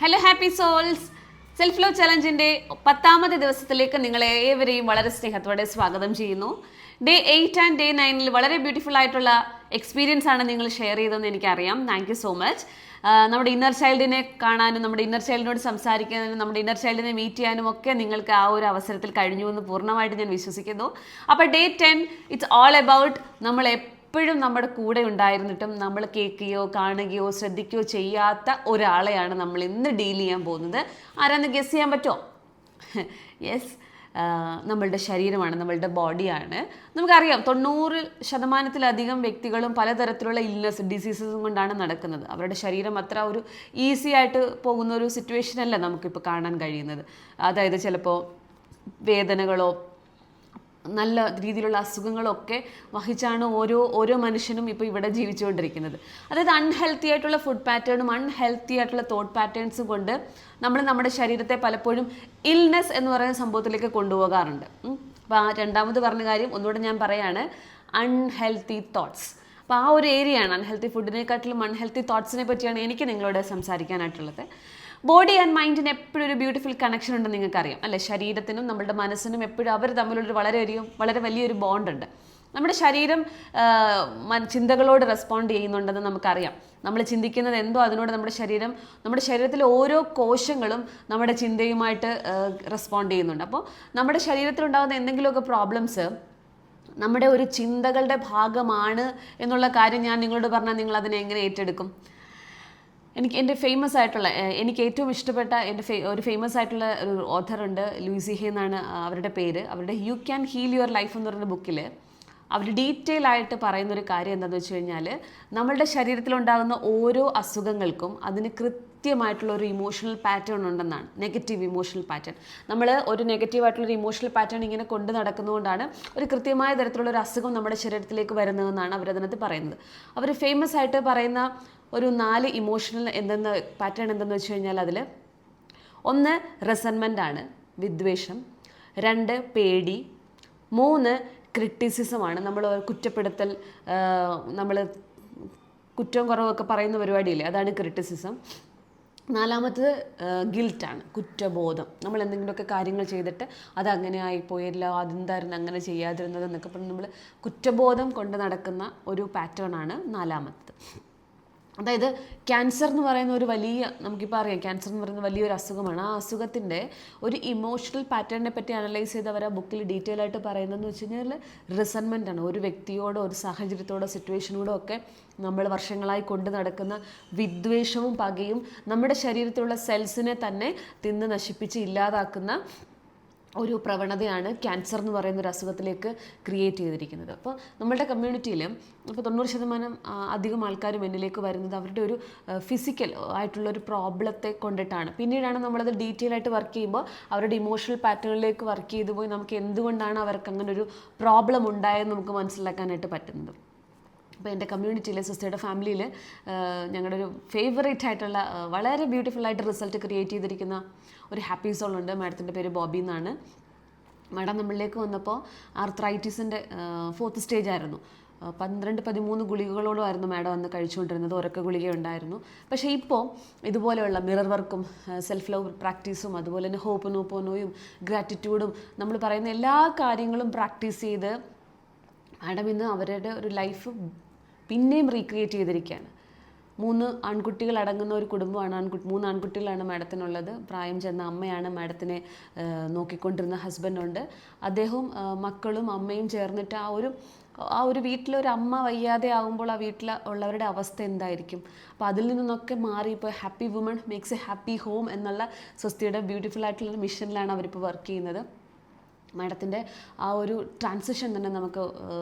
Hello happy souls. Self love ചലഞ്ചിന്റെ 10ാമത്തെ ദിവസത്തിലേക്ക് നിങ്ങളെ ഏവരെയും വളരെ സ്നേഹത്തോടെ സ്വാഗതം ചെയ്യുന്നു. ഡേ 8 ആൻഡ് ഡേ 9 വളരെ ബ്യൂട്ടിഫുൾ ആയിട്ടുള്ള എക്സ്പീരിയൻസ് ആണ് നിങ്ങൾ ഷെയർ ചെയ്തതെന്ന് എനിക്കറിയാം. Thank you so much. നമ്മുടെ ഇന്നർ ചൈൽഡിനെ കാണാനും നമ്മുടെ ഇന്നർ ചൈൽഡിനോട് സംസാരിക്കാനും നമ്മുടെ ഇന്നർ ചൈൽഡിനെ മീറ്റ് ചെയ്യാനും ഒക്കെ നിങ്ങൾക്ക് ആ ഒരു അവസരത്തിൽ കഴിഞ്ഞു എന്ന് പൂർണ്ണമായിട്ട് ഞാൻ വിശ്വസിക്കുന്നു. അപ്പോൾ ഡേ 10 ഇറ്റ്സ് ഓൾ അബൌട്ട് നമ്മൾ എപ്പോഴും നമ്മുടെ കൂടെ ഉണ്ടായിരുന്നിട്ടും നമ്മൾ കേൾക്കുകയോ കാണുകയോ ശ്രദ്ധിക്കുകയോ ചെയ്യാത്ത ഒരാളെയാണ് നമ്മൾ ഇന്ന് ഡീൽ ചെയ്യാൻ പോകുന്നത്. ആരാന്ന് ഗസ് ചെയ്യാൻ പറ്റുമോ? യെസ്, നമ്മളുടെ ശരീരമാണ്, നമ്മളുടെ ബോഡിയാണ്. നമുക്കറിയാം 90% വ്യക്തികളും പലതരത്തിലുള്ള ഇൽനെസ് ഡിസീസസും കൊണ്ടാണ് നടക്കുന്നത്. അവരുടെ ശരീരം അത്ര ഒരു ഈസി ആയിട്ട് പോകുന്ന ഒരു സിറ്റുവേഷനല്ല നമുക്കിപ്പോൾ കാണാൻ കഴിയുന്നത്. അതായത് ചിലപ്പോൾ വേദനകളോ നല്ല രീതിയിലുള്ള അസുഖങ്ങളൊക്കെ വഹിച്ചാണ് ഓരോ മനുഷ്യനും ഇപ്പോൾ ഇവിടെ ജീവിച്ചുകൊണ്ടിരിക്കുന്നത്. അതായത് അൺഹെൽത്തി ആയിട്ടുള്ള ഫുഡ് പാറ്റേണും അൺഹെൽത്തി ആയിട്ടുള്ള തോട്ട് പാറ്റേൺസും കൊണ്ട് നമ്മൾ നമ്മുടെ ശരീരത്തെ പലപ്പോഴും ഇൽനെസ് എന്ന് പറയുന്ന സംഭവത്തിലേക്ക് കൊണ്ടുപോകാറുണ്ട്. അപ്പോൾ ആ രണ്ടാമത് പറഞ്ഞ കാര്യം ഒന്നുകൂടെ ഞാൻ പറയാണ്, അൺഹെൽത്തി തോട്ട്സ്. അപ്പോൾ ആ ഒരു ഏരിയയാണ്, അൺഹെൽത്തി ഫുഡിനെക്കാട്ടിലും അൺഹെൽത്തി തോട്ട്സിനെ പറ്റിയാണ് എനിക്ക് നിങ്ങളോട് സംസാരിക്കാനായിട്ടുള്ളത്. ബോഡി ആൻഡ് മൈൻഡിന് എപ്പോഴും ഒരു ബ്യൂട്ടിഫുൾ കണക്ഷൻ ഉണ്ടെന്ന് നിങ്ങൾക്കറിയാം അല്ലേ? ശരീരത്തിനും നമ്മുടെ മനസ്സിനും എപ്പോഴും അവർ തമ്മിലൊരു വളരെ വലിയൊരു ബോണ്ടുണ്ട്. നമ്മുടെ ശരീരം ചിന്തകളോട് റെസ്പോണ്ട് ചെയ്യുന്നുണ്ടെന്ന് നമുക്കറിയാം. നമ്മൾ ചിന്തിക്കുന്നത് എന്തോ അതിനോട് നമ്മുടെ ശരീരത്തിലെ ഓരോ കോശങ്ങളും നമ്മുടെ ചിന്തയുമായിട്ട് റെസ്പോണ്ട് ചെയ്യുന്നുണ്ട്. അപ്പോൾ നമ്മുടെ ശരീരത്തിലുണ്ടാകുന്ന എന്തെങ്കിലുമൊക്കെ പ്രോബ്ലംസ് നമ്മുടെ ഒരു ചിന്തകളുടെ ഭാഗമാണ് എന്നുള്ള കാര്യം ഞാൻ നിങ്ങളോട് പറഞ്ഞാൽ നിങ്ങൾ അതിനെ എങ്ങനെ ഏറ്റെടുക്കും? എനിക്ക് ഏറ്റവും ഇഷ്ടപ്പെട്ട ഒരു ഫേമസ് ആയിട്ടുള്ള ഒരു ഓഥറുണ്ട്, ലൂയിസി ഹേ എന്നാണ് അവരുടെ പേര്. അവരുടെ you can heal your life എന്ന് പറയുന്ന ബുക്കിൽ അവർ ഡീറ്റെയിൽ ആയിട്ട് പറയുന്നൊരു കാര്യം എന്താണെന്ന് വെച്ച് കഴിഞ്ഞാൽ, നമ്മളുടെ ശരീരത്തിലുണ്ടാകുന്ന ഓരോ അസുഖങ്ങൾക്കും അതിന് കൃത്യമായിട്ടുള്ള ഒരു ഇമോഷണൽ പാറ്റേൺ ഉണ്ടെന്നാണ്. Negative emotional pattern. നമ്മൾ ഒരു നെഗറ്റീവായിട്ടുള്ളൊരു ഇമോഷണൽ പാറ്റേൺ ഇങ്ങനെ കൊണ്ട് നടക്കുന്നതുകൊണ്ടാണ് ഒരു കൃത്യമായ തരത്തിലുള്ള ഒരു അസുഖം നമ്മുടെ ശരീരത്തിലേക്ക് വരുന്നതെന്നാണ് അവരതിനകത്ത് പറയുന്നത്. അവർ ഫേമസ് ആയിട്ട് പറയുന്ന ഒരു 4 ഇമോഷണൽ പാറ്റേൺ എന്തെന്ന് വെച്ച് കഴിഞ്ഞാൽ അതിൽ 1 റെസൻമെൻ്റ് ആണ്, വിദ്വേഷം. 2 പേടി. 3 ക്രിറ്റിസിസമാണ്, നമ്മൾ കുറ്റപ്പെടുത്തൽ, നമ്മൾ കുറ്റവും കുറവൊക്കെ പറയുന്ന പരിപാടിയില്ലേ, അതാണ് ക്രിറ്റിസിസം. 4-മത്തത് ഗിൽറ്റാണ്, കുറ്റബോധം. നമ്മൾ എന്തെങ്കിലുമൊക്കെ കാര്യങ്ങൾ ചെയ്തിട്ട് അതങ്ങനെ ആയിപ്പോയല്ലോ, അതെന്തായിരുന്നു അങ്ങനെ ചെയ്യാതിരുന്നത് എന്നൊക്കെ പറഞ്ഞ് നമ്മൾ കുറ്റബോധം കൊണ്ട് നടക്കുന്ന ഒരു പാറ്റേൺ ആണ് 4-മത്തത്. അതായത് ക്യാൻസർ എന്ന് പറയുന്ന നമുക്കിപ്പോൾ അറിയാം, ക്യാൻസർ എന്ന് പറയുന്ന വലിയൊരു അസുഖമാണ്. ആ അസുഖത്തിൻ്റെ ഒരു ഇമോഷണൽ പാറ്റേണിനെ പറ്റി അനലൈസ് ചെയ്ത് അവർ ആ ബുക്കിൽ ഡീറ്റെയിൽ ആയിട്ട് പറയുന്നതെന്ന് വെച്ച് കഴിഞ്ഞാൽ റിസൻമെൻ്റ് ആണ്. ഒരു വ്യക്തിയോടോ ഒരു സാഹചര്യത്തോടോ സിറ്റുവേഷനോടോ ഒക്കെ നമ്മൾ വർഷങ്ങളായി കൊണ്ട് നടക്കുന്ന വിദ്വേഷവും പകയും നമ്മുടെ ശരീരത്തിലുള്ള സെൽസിനെ തന്നെ തിന്ന് നശിപ്പിച്ച് ഇല്ലാതാക്കുന്ന ഒരു പ്രവണതയാണ് ക്യാൻസർ എന്ന് പറയുന്ന ഒരു അസുഖത്തിലേക്ക് ക്രിയേറ്റ് ചെയ്തിരിക്കുന്നത്. അപ്പോൾ നമ്മളുടെ കമ്മ്യൂണിറ്റിയിൽ ഇപ്പോൾ 90% അധികം ആൾക്കാരും എന്നിലേക്ക് വരുന്നത് അവരുടെ ഒരു ഫിസിക്കൽ ആയിട്ടുള്ളൊരു പ്രോബ്ലത്തെ കൊണ്ടിട്ടാണ്. പിന്നീടാണ് നമ്മളത് ഡീറ്റെയിൽ ആയിട്ട് വർക്ക് ചെയ്യുമ്പോൾ അവരുടെ ഇമോഷണൽ പാറ്റേണിലേക്ക് വർക്ക് ചെയ്തു പോയി നമുക്ക് എന്തുകൊണ്ടാണ് അവർക്ക് അങ്ങനെ ഒരു പ്രോബ്ലം ഉണ്ടായെന്ന് നമുക്ക് മനസ്സിലാക്കാനായിട്ട് പറ്റുന്നത്. അപ്പോൾ എൻ്റെ കമ്മ്യൂണിറ്റിയിൽ, സിസ്റ്ററുടെ ഫാമിലിയിൽ ഞങ്ങളുടെ ഒരു ഫേവറേറ്റ് ആയിട്ടുള്ള വളരെ ബ്യൂട്ടിഫുൾ ആയിട്ട് റിസൾട്ട് ക്രിയേറ്റ് ചെയ്തിരിക്കുന്ന ഒരു ഹാപ്പി സോൾ ഉണ്ട്. മാഡത്തിൻ്റെ പേര് ബോബി എന്നാണ്. മാഡം നമ്മളിലേക്ക് വന്നപ്പോൾ ആർത്രൈറ്റിസിൻ്റെ 4th സ്റ്റേജ് ആയിരുന്നു. 12-13 ഗുളികകളോടുമായിരുന്നു മാഡം അന്ന് കഴിച്ചുകൊണ്ടിരുന്നത്. ഉറക്ക ഗുളിക ഉണ്ടായിരുന്നു. പക്ഷേ ഇപ്പോൾ ഇതുപോലെയുള്ള മിറർ വർക്കും സെൽഫ് ലവ് പ്രാക്ടീസും അതുപോലെ തന്നെ ഹോപ്പനോപ്പോനോയും ഗ്രാറ്റിറ്റ്യൂഡും നമ്മൾ പറയുന്ന എല്ലാ കാര്യങ്ങളും പ്രാക്ടീസ് ചെയ്ത് മാഡം ഇന്ന് അവരുടെ ഒരു ലൈഫ് പിന്നെയും റീക്രിയേറ്റ് ചെയ്തിരിക്കുകയാണ്. 3 ആൺകുട്ടികൾ അടങ്ങുന്ന ഒരു കുടുംബമാണ്. 3 ആൺകുട്ടികളാണ് മാഡത്തിനുള്ളത്. പ്രായം ചെന്ന അമ്മയാണ് മാഡത്തിനെ നോക്കിക്കൊണ്ടിരുന്ന ഹസ്ബൻഡുണ്ട്. അദ്ദേഹവും മക്കളും അമ്മയും ചേർന്നിട്ട് ആ ഒരു വീട്ടിലൊരു അമ്മ വയ്യാതെ ആകുമ്പോൾ ആ വീട്ടിൽ ഉള്ളവരുടെ അവസ്ഥ എന്തായിരിക്കും? അപ്പോൾ അതിൽ നിന്നൊക്കെ മാറി ഇപ്പോൾ happy woman makes A happy home എന്നുള്ള സ്വസ്തിയുടെ ബ്യൂട്ടിഫുൾ ആയിട്ടുള്ള മിഷനിലാണ് അവരിപ്പോൾ വർക്ക് ചെയ്യുന്നത്. മാഡത്തിൻ്റെ ആ ഒരു ട്രാൻസിഷൻ തന്നെ നമുക്ക്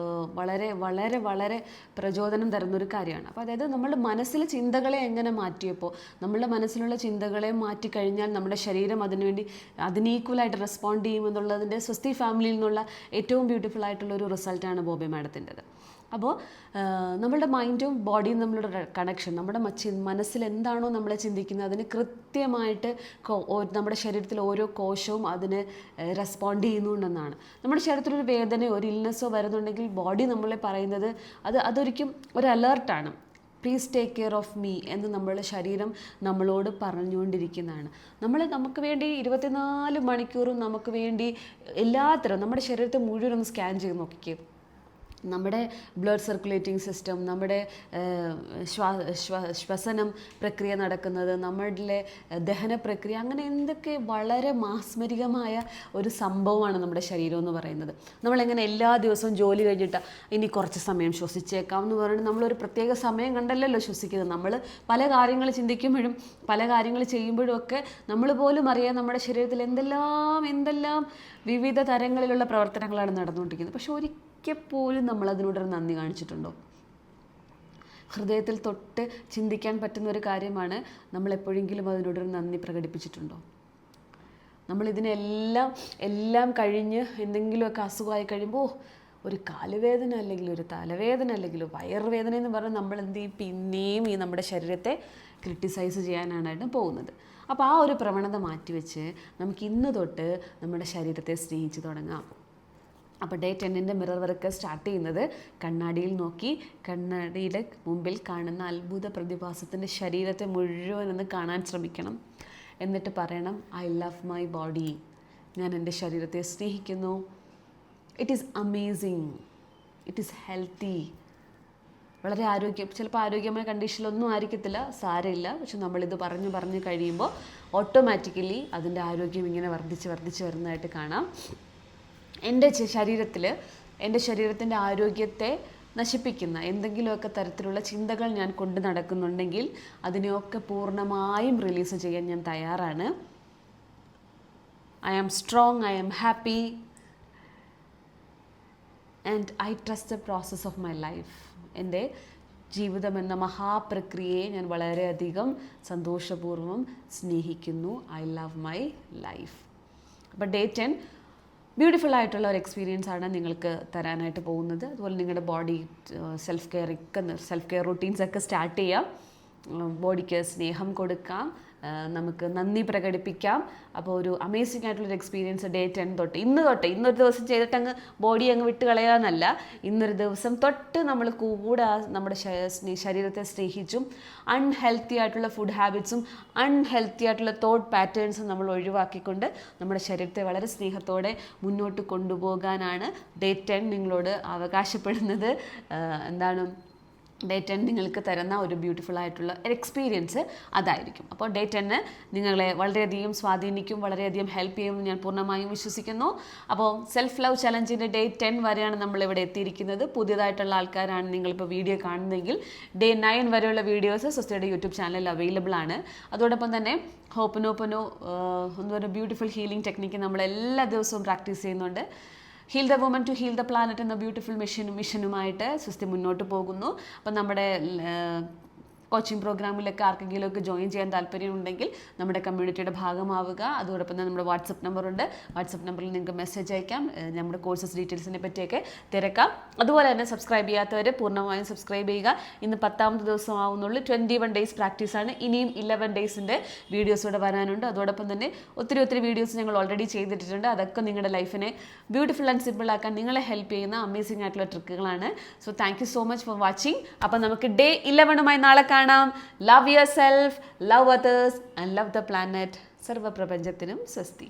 വളരെ വളരെ വളരെ പ്രചോദനം തരുന്നൊരു കാര്യമാണ്. അപ്പോൾ അതായത് നമ്മുടെ മനസ്സിലെ ചിന്തകളെ എങ്ങനെ മാറ്റിയപ്പോൾ നമ്മളുടെ മനസ്സിലുള്ള ചിന്തകളെ മാറ്റിക്കഴിഞ്ഞാൽ നമ്മുടെ ശരീരം അതിന് ഈക്വലായിട്ട് റെസ്പോണ്ട് ചെയ്യുമെന്നുള്ളതിൻ്റെ സ്വസ്തി ഫാമിലിയിൽ നിന്നുള്ള ഏറ്റവും ബ്യൂട്ടിഫുൾ ആയിട്ടുള്ളൊരു റിസൾട്ടാണ് ബോബി മാഡത്തിൻ്റെത്. അപ്പോൾ നമ്മളുടെ മൈൻഡും ബോഡിയും തമ്മിലുള്ള കണക്ഷൻ, നമ്മുടെ മനസ്സിൽ എന്താണോ നമ്മൾ ചിന്തിക്കുന്നത് അതിന് കൃത്യമായിട്ട് നമ്മുടെ ശരീരത്തിൽ ഓരോ കോശവും അതിന് റെസ്പോണ്ട് ചെയ്യുന്നുണ്ടെന്നാണ്. നമ്മുടെ ശരീരത്തിലൊരു വേദനയോ ഒരു ഇൽനെസ്സോ വരുന്നുണ്ടെങ്കിൽ ബോഡി നമ്മളെ പറയുന്നത് അതൊരിക്കും ഒരു അലേർട്ടാണ്. Please take care of me എന്ന് നമ്മളുടെ ശരീരം നമ്മളോട് പറഞ്ഞുകൊണ്ടിരിക്കുന്നതാണ്. നമുക്ക് വേണ്ടി 24 മണിക്കൂറും നമുക്ക് വേണ്ടി എല്ലാത്തരം നമ്മുടെ ശരീരത്തെ മുഴുവൻ ഒന്ന് സ്കാൻ ചെയ്ത് നോക്കിക്കേ. നമ്മുടെ ബ്ലഡ് സർക്കുലേറ്റിംഗ് സിസ്റ്റം, നമ്മുടെ ശ്വസനം പ്രക്രിയ നടക്കുന്നത്, നമ്മളുടെ ദഹന പ്രക്രിയ, അങ്ങനെ എന്തൊക്കെ വളരെ മാസ്മരികമായ ഒരു സംഭവമാണ് നമ്മുടെ ശരീരം എന്ന് പറയുന്നത്. നമ്മളെങ്ങനെ എല്ലാ ദിവസവും ജോലി കഴിഞ്ഞിട്ട് ഇനി കുറച്ച് സമയം ശ്വസിച്ചേക്കാം എന്ന് പറഞ്ഞിട്ട് നമ്മളൊരു പ്രത്യേക സമയം കണ്ടല്ലല്ലോ ശ്വസിക്കുന്നത്. നമ്മൾ പല കാര്യങ്ങൾ ചിന്തിക്കുമ്പോഴും പല കാര്യങ്ങൾ ചെയ്യുമ്പോഴും ഒക്കെ നമ്മൾ പോലും അറിയാം നമ്മുടെ ശരീരത്തിൽ എന്തെല്ലാം വിവിധ തരങ്ങളിലുള്ള പ്രവർത്തനങ്ങളാണ് നടന്നുകൊണ്ടിരിക്കുന്നത്. പക്ഷെ ഒരിക്കൽപ്പോലും നമ്മളതിനോടൊരു നന്ദി കാണിച്ചിട്ടുണ്ടോ? ഹൃദയത്തിൽ തൊട്ട് ചിന്തിക്കാൻ പറ്റുന്ന ഒരു കാര്യമാണ്, നമ്മളെപ്പോഴെങ്കിലും അതിനോടൊരു നന്ദി പ്രകടിപ്പിച്ചിട്ടുണ്ടോ? നമ്മളിതിനെല്ലാം കഴിഞ്ഞ് എന്തെങ്കിലുമൊക്കെ അസുഖമായി കഴിയുമ്പോൾ ഒരു കാലുവേദന അല്ലെങ്കിൽ ഒരു തലവേദന അല്ലെങ്കിൽ വയറുവേദന എന്ന് പറഞ്ഞാൽ നമ്മൾ എന്ത് ചെയ്യും? പിന്നെയും ഈ നമ്മുടെ ശരീരത്തെ ക്രിട്ടിസൈസ് ചെയ്യാനാണ് പോകുന്നത്. അപ്പോൾ ആ ഒരു പ്രവണത മാറ്റിവെച്ച് നമുക്ക് ഇന്ന് തൊട്ട് നമ്മുടെ ശരീരത്തെ സ്നേഹിച്ച് തുടങ്ങാം. അപ്പോൾ ഡേ 10 മിറർ വർക്ക് സ്റ്റാർട്ട് ചെയ്യുന്നത് കണ്ണാടിയിൽ നോക്കി കണ്ണാടിയുടെ മുമ്പിൽ കാണുന്ന അത്ഭുത പ്രതിഭാസത്തിൻ്റെ ശരീരത്തെ മുഴുവൻ ഒന്ന് കാണാൻ ശ്രമിക്കണം. എന്നിട്ട് പറയണം, ഐ ലവ് മൈ ബോഡി. ഞാൻ എൻ്റെ ശരീരത്തെ സ്നേഹിക്കുന്നു. It is amazing, it is healthy. വളരെ ചിലപ്പോൾ ആരോഗ്യമായ കണ്ടീഷനിലൊന്നും ആയിരിക്കത്തില്ല, സാരമില്ല. പക്ഷെ നമ്മളിത് പറഞ്ഞ് കഴിയുമ്പോൾ ഓട്ടോമാറ്റിക്കലി അതിൻ്റെ ആരോഗ്യം ഇങ്ങനെ വർദ്ധിച്ച് വരുന്നതായിട്ട് കാണാം. എൻ്റെ ശരീരത്തിൻ്റെ ആരോഗ്യത്തെ നശിപ്പിക്കുന്ന എന്തെങ്കിലുമൊക്കെ തരത്തിലുള്ള ചിന്തകൾ ഞാൻ കൊണ്ട് നടക്കുന്നുണ്ടെങ്കിൽ അതിനെയൊക്കെ പൂർണ്ണമായും റിലീസ് ചെയ്യാൻ ഞാൻ തയ്യാറാണ്. I am strong, I am happy and I trust the process of my life. എൻ്റെ ജീവിതം എന്ന മഹാപ്രക്രിയയെ ഞാൻ വളരെയധികം സന്തോഷപൂർവ്വം സ്നേഹിക്കുന്നു. I love my life. അപ്പോൾ ഡേ 10 ബ്യൂട്ടിഫുൾ ആയിട്ടുള്ള ഒരു എക്സ്പീരിയൻസ് ആണ് നിങ്ങൾക്ക് തരാനായിട്ട് പോകുന്നത്. അതുപോലെ നിങ്ങളുടെ ബോഡി സെൽഫ് കെയർ റൂട്ടീൻസൊക്കെ സ്റ്റാർട്ട് ചെയ്യാം. ബോഡിക്ക് സ്നേഹം കൊടുക്കാം, നമുക്ക് നന്ദി പ്രകടിപ്പിക്കാം. അപ്പോൾ ഒരു അമേസിംഗ് ആയിട്ടുള്ളൊരു എക്സ്പീരിയൻസ് ഡേ 10 തൊട്ട് ഇന്നൊരു ദിവസം ചെയ്തിട്ട് അങ്ങ് ബോഡി അങ്ങ് വിട്ട് കളയാന്നല്ല, ഇന്നൊരു ദിവസം തൊട്ട് നമ്മൾ കൂടെ നമ്മുടെ ശരീരത്തെ സ്നേഹിച്ചും അൺഹെൽത്തി ആയിട്ടുള്ള ഫുഡ് ഹാബിറ്റ്സും അൺഹെൽത്തി ആയിട്ടുള്ള തോട്ട് പാറ്റേൺസും നമ്മൾ ഒഴിവാക്കിക്കൊണ്ട് നമ്മുടെ ശരീരത്തെ വളരെ സ്നേഹത്തോടെ മുന്നോട്ട് കൊണ്ടുപോകാനാണ് ഡേ 10 നിങ്ങളോട് അവകാശപ്പെടുന്നത്. ഡേ 10 നിങ്ങൾക്ക് തരുന്ന ഒരു ബ്യൂട്ടിഫുൾ ആയിട്ടുള്ള ഒരു എക്സ്പീരിയൻസ് അതായിരിക്കും. അപ്പോൾ ഡേ 10 നിങ്ങളെ വളരെയധികം സ്വാധീനിക്കും, വളരെയധികം ഹെൽപ്പ് ചെയ്യുമെന്ന് ഞാൻ പൂർണ്ണമായും വിശ്വസിക്കുന്നു. അപ്പോൾ സെൽഫ് ലവ് ചലഞ്ചിൻ്റെ ഡേ 10 വരെയാണ് നമ്മളിവിടെ എത്തിയിരിക്കുന്നത്. പുതിയതായിട്ടുള്ള ആൾക്കാരാണ് നിങ്ങളിപ്പോൾ വീഡിയോ കാണുന്നതെങ്കിൽ ഡേ 9 വരെയുള്ള വീഡിയോസ് സ്വസ്തിയുടെ യൂട്യൂബ് ചാനലിൽ അവൈലബിൾ ആണ്. അതോടൊപ്പം തന്നെ ഹോപ്പനോപ്പനോ എന്നൊരു ബ്യൂട്ടിഫുൾ ഹീലിംഗ് ടെക്നിക്ക് നമ്മൾ എല്ലാ ദിവസവും പ്രാക്ടീസ് ചെയ്യുന്നുണ്ട്. Heal the woman to heal the planet എന്ന ബ്യൂട്ടിഫുൾ മിഷനുമായിട്ട് സ്വസ്തി മുന്നോട്ട് പോകുന്നു. അപ്പം നമ്മുടെ കോച്ചിങ് പ്രോഗ്രാമിലൊക്കെ ആർക്കെങ്കിലുമൊക്കെ ജോയിൻ ചെയ്യാൻ താല്പര്യമുണ്ടെങ്കിൽ നമ്മുടെ കമ്മ്യൂണിറ്റിയുടെ ഭാഗമാവുക. അതോടൊപ്പം തന്നെ നമ്മുടെ വാട്സപ്പ് നമ്പറുണ്ട്. വാട്സപ്പ് നമ്പറിൽ നിങ്ങൾക്ക് മെസ്സേജ് അയക്കാം, നമ്മുടെ കോഴ്സസ് ഡീറ്റെയിൽസിനെ പറ്റിയൊക്കെ തിരക്കാം. അതുപോലെ തന്നെ സബ്സ്ക്രൈബ് ചെയ്യാത്തവർ പൂർണ്ണമായും സബ്സ്ക്രൈബ് ചെയ്യുക. ഇന്ന് 10ാമത്തെ ദിവസം ആവുന്നുള്ളൂ. 21 ഡേയ്സ് പ്രാക്ടീസാണ്. ഇനിയും 11 ഡേയ്സിൻ്റെ വീഡിയോസ് ഇവിടെ വരാനുണ്ട്. അതോടൊപ്പം തന്നെ ഒത്തിരി വീഡിയോസ് ഞങ്ങൾ ഓൾറെഡി ചെയ്തിട്ടുണ്ട്. അതൊക്കെ നിങ്ങളുടെ ലൈഫിനെ ബ്യൂട്ടിഫുൾ ആൻഡ് സിമ്പിൾ ആക്കാൻ നിങ്ങളെ ഹെൽപ്പ് ചെയ്യുന്ന അമേസിംഗ് ആയിട്ടുള്ള ട്രിക്കുകളാണ്. So thank you so much for watching. അപ്പം നമുക്ക് ഡേ 11 നാളെ കാണാം. Love yourself, love others and love the planet. സർവ്വപ്രപഞ്ചത്തിനും സ്വസ്തി.